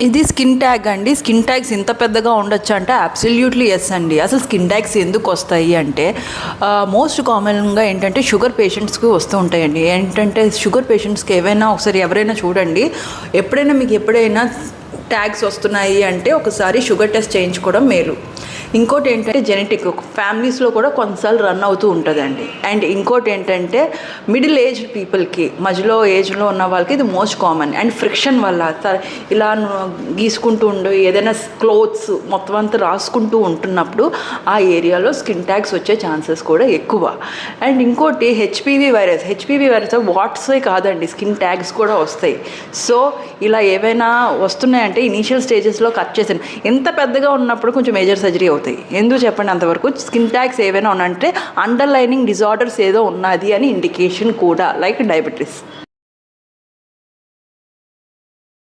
ఇది skin tag అండి. Skin tags ఇంత పెద్దగా ఉండొచ్చు అంటే అబ్సల్యూట్లీ ఎస్ అండి. అసలు స్కిన్ ట్యాగ్స్ ఎందుకు వస్తాయి అంటే మోస్ట్ కామన్గా ఏంటంటే షుగర్ పేషెంట్స్కి వస్తూ ఉంటాయండి. ఏంటంటే షుగర్ పేషెంట్స్కి ఏవైనా ఒకసారి ఎవరైనా చూడండి, ఎప్పుడైనా ట్యాగ్స్ వస్తున్నాయి అంటే ఒకసారి షుగర్ టెస్ట్ చేయించుకోవడం మేలు. ఇంకోటి ఏంటంటే జెనెటిక్ ఫ్యామిలీస్లో కూడా కొన్నిసార్లు రన్ అవుతూ ఉంటుందండి. అండ్ ఇంకోటి ఏంటంటే మిడిల్ ఏజ్ పీపుల్కి, మధ్యలో ఏజ్లో ఉన్న వాళ్ళకి ఇది మోస్ట్ కామన్. అండ్ ఫ్రిక్షన్ వల్ల ఇలా గీసుకుంటూ ఉండు ఏదైనా క్లోత్స్ మొత్తం అంతా రాసుకుంటూ ఉంటున్నప్పుడు ఆ ఏరియాలో స్కిన్ ట్యాగ్స్ వచ్చే ఛాన్సెస్ కూడా ఎక్కువ. అండ్ ఇంకోటి హెచ్పివి వైరస్ వాట్సే కాదండి, స్కిన్ ట్యాగ్స్ కూడా వస్తాయి. సో ఇలా ఏవైనా వస్తున్నాయంటే ఇనీషియల్ స్టేజెస్లో కట్ చేసాను. ఎంత పెద్దగా ఉన్నప్పుడు కొంచెం మేజర్ సర్జరీ అవుతాయి. ఎందుకు చెప్పండి? అంతవరకు స్కిన్ ట్యాగ్స్ ఏవైనా ఉన్నాయంటే అండర్లైనింగ్ డిజార్డర్స్ ఏదో ఉన్నది అని ఇండికేషన్ కూడా, లైక్ డయాబెటీస్.